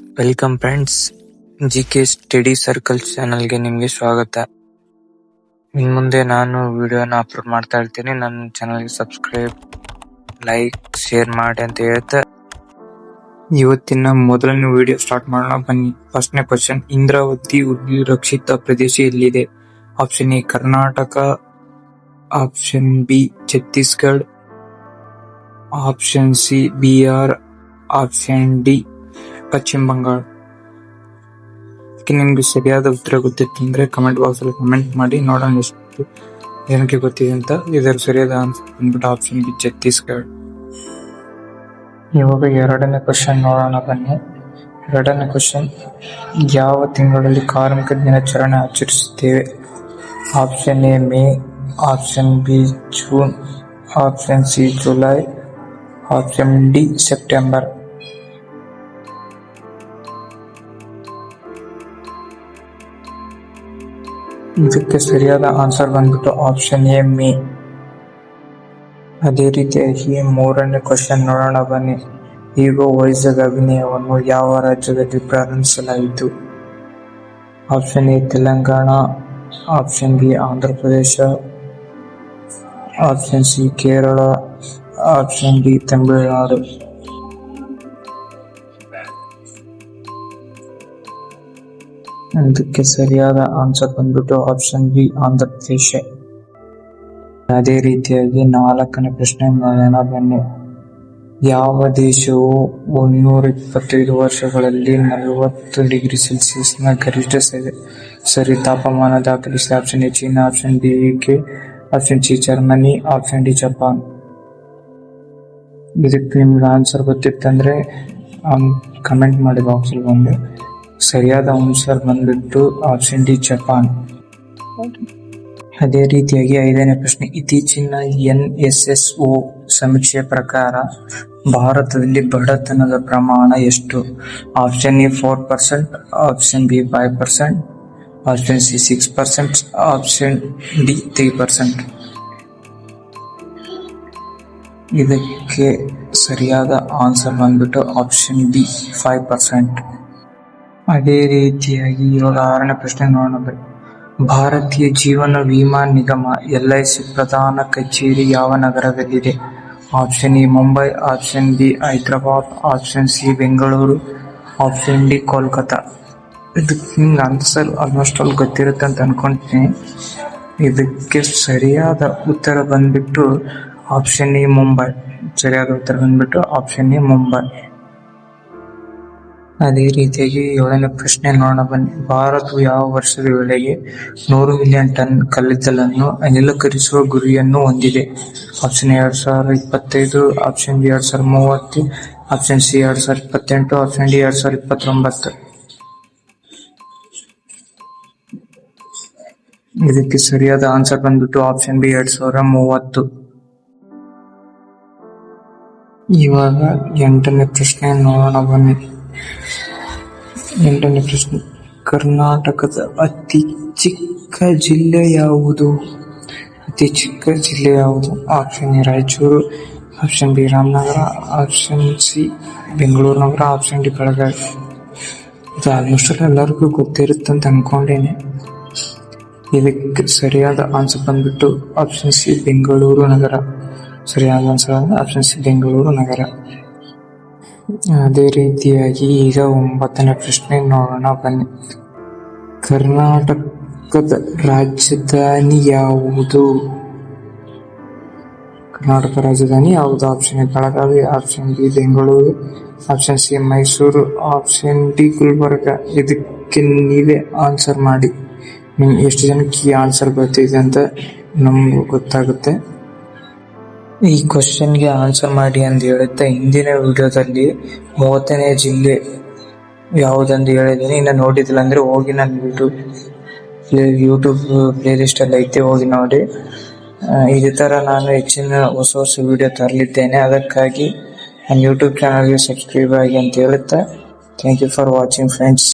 Welcome friends, GK study circle ಚಾನಲ್ಗೆ ನಿಮಗೆ ಸ್ವಾಗತ. ಇನ್ನು ಮುಂದೆ ನಾನು ವಿಡಿಯೋನ ಅಪ್ಲೋಡ್ ಮಾಡ್ತಾ ಇರ್ತೀನಿ. ನನ್ನ ಚಾನಲ್ಗೆ ಸಬ್ಸ್ಕ್ರೈಬ್, ಲೈಕ್, ಶೇರ್ ಮಾಡಿ ಅಂತ ಹೇಳ್ತಾ ಇವತ್ತಿನ ಮೊದಲನೇ ವಿಡಿಯೋ ಸ್ಟಾರ್ಟ್ ಮಾಡೋಣ ಬನ್ನಿ. ಫಸ್ಟ್ನೇ ಕ್ವಶನ್, ಇಂದ್ರಾವತಿ ಹುಲಿ ರಕ್ಷಿತ ಪ್ರದೇಶ ಎಲ್ಲಿದೆ? Option A Karnataka, option B Chhattisgarh, option C Bihar, option D ಪಶ್ಚಿಮ ಬಂಗಾಳ. ನಿಮ್ಗೆ ಸರಿಯಾದ ಉತ್ತರ ಗೊತ್ತಿತ್ತಂದ್ರೆ ಕಮೆಂಟ್ ಬಾಕ್ಸ್ ಅಲ್ಲಿ ಕಮೆಂಟ್ ಮಾಡಿ ನೋಡೋಣ ಎಷ್ಟು ಜನಕ್ಕೆ ಗೊತ್ತಿದೆ ಅಂತ. ಇದರ ಸರಿಯಾದ ಆನ್ಸರ್ ಬಂದ್ಬಿಟ್ಟು ಆಪ್ಷನ್ ಬಿ ಛತ್ತೀಸ್ಗಢ. ಇವಾಗ ಎರಡನೇ ಕ್ವಶನ್ ನೋಡೋಣ ಬನ್ನಿ. ಎರಡನೇ ಕ್ವಶನ್, ಯಾವ ತಿಂಗಳಲ್ಲಿ ಕಾರ್ಮಿಕ ದಿನಾಚರಣೆ ಆಚರಿಸುತ್ತೇವೆ? Option A May, option B June, option C July, option D September. ಇದಕ್ಕೆ ಸರಿಯಾದ ಆನ್ಸರ್ ಬಂದ್ಬಿಟ್ಟು ಆಪ್ಷನ್ ಎ ಮೇ. ಅದೇ ರೀತಿಯಾಗಿ ಮೂರನೇ ಕ್ವಶನ್ ನೋಡೋಣ ಬನ್ನಿ. ಈಗೋ ವೈಜಾಗ್ ಅಭಿಯಾನವನ್ನು ಯಾವ ರಾಜ್ಯದಲ್ಲಿ ಪ್ರಾರಂಭಿಸಲಾಯಿತು? Option A Telangana, option B Andhra Pradesh, option C Kerala, option D Tamil Nadu. ಇದಕ್ಕೆ ಸರಿಯಾದ ಆನ್ಸರ್ ಬಂದ್ಬಿಟ್ಟು ಆಪ್ಷನ್ ಬಿ ಆಂಧ್ರ ಪ್ರದೇಶ. ಅದೇ ರೀತಿಯಾಗಿ ನಾಲ್ಕನೇ ಪ್ರಶ್ನೆ ನೋಡೋಣ ಬನ್ನಿ. ಯಾವ ದೇಶವು 125 ವರ್ಷಗಳಲ್ಲಿ 40 ಡಿಗ್ರಿ ಸೆಲ್ಸಿಯಸ್ನ ಗರಿಷ್ಠ ಸರಿ ತಾಪಮಾನ ದಾಖಲಿಸಿದೆ? Option A China, option B UK, option C Germany, option D Japan. ಇದಕ್ಕೆ ನಿಮ್ಗೆ ಆನ್ಸರ್ ಗೊತ್ತಿತ್ತಂದ್ರೆ ಕಮೆಂಟ್ ಮಾಡಿ ಬಾಕ್ಸ್ ಅಲ್ಲಿ ಬಂದು. ಸರಿಯಾದ ಆನ್ಸರ್ ಬಂದ್ಬಿಟ್ಟು ಆಪ್ಷನ್ ಡಿ ಜಪಾನ್. ಅದೇ ರೀತಿಯಾಗಿ ಐದನೇ ಪ್ರಶ್ನೆ, ಇತ್ತೀಚಿನ NSSO ಸಮೀಕ್ಷೆಯ ಪ್ರಕಾರ ಭಾರತದಲ್ಲಿ ಬಡತನದ ಪ್ರಮಾಣ ಎಷ್ಟು? Option A 4%, option B 5%, option C 6%, option D 3%. ಇದಕ್ಕೆ ಸರಿಯಾದ ಆನ್ಸರ್ ಬಂದ್ಬಿಟ್ಟು ಆಪ್ಷನ್ ಬಿ 5%. ಅದೇ ರೀತಿಯಾಗಿ ಇವಾಗ ಆರನೇ ಪ್ರಶ್ನೆ ನೋಡೋಣ. ಭಾರತೀಯ ಜೀವನ ವಿಮಾ ನಿಗಮ LIC ಪ್ರಧಾನ ಕಚೇರಿ ಯಾವ ನಗರದಲ್ಲಿದೆ? Option A Mumbai, option B Hyderabad, option C Bengaluru, option D Kolkata. ಇದಕ್ಕೆ ನಿಮ್ಗೆ ಆನ್ಸರ್ ಆಲ್ಮೋಸ್ಟ್ ಅಲ್ಲಿ ಗೊತ್ತಿರುತ್ತೆ ಅಂತ ಅನ್ಕೊಂತೀನಿ. ಇದಕ್ಕೆ ಸರಿಯಾದ ಉತ್ತರ ಬಂದ್ಬಿಟ್ಟು ಆಪ್ಷನ್ ಎ ಮುಂಬೈ. ಸರಿಯಾದ ಉತ್ತರ ಬಂದ್ಬಿಟ್ಟು ಆಪ್ಷನ್ ಎ ಮುಂಬೈ. ಅದೇ ರೀತಿಯಾಗಿ ಏಳನೇ ಪ್ರಶ್ನೆ ನೋಡೋಣ ಬನ್ನಿ. ಭಾರತವು ಯಾವ ವರ್ಷದ ವೇಳೆಗೆ 100 ಮಿಲಿಯನ್ ಟನ್ ಕಲ್ಲಿದ್ದಲನ್ನು ಅನಿಲೀಕರಿಸುವ ಗುರಿಯನ್ನು ಹೊಂದಿದೆ? Option 2025, option B 2030, option C 2028, option D 2029. ಇದಕ್ಕೆ ಸರಿಯಾದ ಆನ್ಸರ್ ಬಂದ್ಬಿಟ್ಟು ಆಪ್ಷನ್ ಬಿ 2030. ಇವಾಗ ಎಂಟನೇ ಪ್ರಶ್ನೆ ನೋಡೋಣ ಬನ್ನಿ. ಎಂಟನೇ ಪ್ರಶ್ನೆ, ಕರ್ನಾಟಕದ ಅತಿ ಚಿಕ್ಕ ಜಿಲ್ಲೆ ಯಾವುದು? ಅತಿ ಚಿಕ್ಕ ಜಿಲ್ಲೆ ಯಾವುದು? Option A Raichur, option B Ramanagara, option C Bengaluru Nagar, option D Belagavi. ಇದು ಆಲ್ಮೋಸ್ಟ್ ಎಲ್ಲರಿಗೂ ಗೊತ್ತಿರುತ್ತೆ ಅಂತ ಅನ್ಕೊಂಡೇನೆ. ಇದಕ್ಕೆ ಸರಿಯಾದ ಆನ್ಸರ್ ಬಂದ್ಬಿಟ್ಟು ಆಪ್ಷನ್ ಸಿ ಬೆಂಗಳೂರು ನಗರ. ಸರಿಯಾದ ಆನ್ಸರ್ ಆಪ್ಷನ್ ಸಿ ಬೆಂಗಳೂರು ನಗರ. ಅದೇ ರೀತಿಯಾಗಿ ಈಗ 9ನೇ ಪ್ರಶ್ನೆ ನೋಡೋಣ ಬನ್ನಿ. ಕರ್ನಾಟಕದ ರಾಜಧಾನಿ ಯಾವುದು? ಕರ್ನಾಟಕ ರಾಜಧಾನಿ ಯಾವುದು? Option A Belagavi, option B Bengaluru, option C Mysuru, option D Gulbarga. ಇದಕ್ಕೆ ನೀವೇ ಆನ್ಸರ್ ಮಾಡಿ. ನಿಮ್ಗೆ ಎಷ್ಟು ಜನಕ್ಕೆ ಈ ಆನ್ಸರ್ ಗೊತ್ತಿದೆ ಅಂತ ನಮಗೂ ಗೊತ್ತಾಗುತ್ತೆ. ಈ ಕ್ವಶನ್ಗೆ ಆನ್ಸರ್ ಮಾಡಿ ಅಂತ ಹೇಳುತ್ತಾ ಹಿಂದಿನ ವಿಡಿಯೋದಲ್ಲಿ 30ನೇ ಜಿಲ್ಲೆ ಯಾವುದಂದು ಹೇಳಿದ್ದೀನಿ. ಇನ್ನು ನೋಡಿದಿಲ್ಲ ಅಂದ್ರೆ ಹೋಗಿ ನನ್ನ ಯೂಟ್ಯೂಬ್ ಪ್ಲೇ ಲಿಸ್ಟ್ ಅಲ್ಲಿ ಐತೆ, ಹೋಗಿ ನೋಡಿ. ಇದೇ ತರ ನಾನು ಹೆಚ್ಚಿನ ಹೊಸ ವಿಡಿಯೋ ತರಲಿದ್ದೇನೆ. ಅದಕ್ಕಾಗಿ ನನ್ನ ಯೂಟ್ಯೂಬ್ ಚಾನಲ್ಗೆ ಸಬ್ಸ್ಕ್ರೈಬ್ ಆಗಿ ಅಂತ ಹೇಳುತ್ತಾ thank you for watching friends.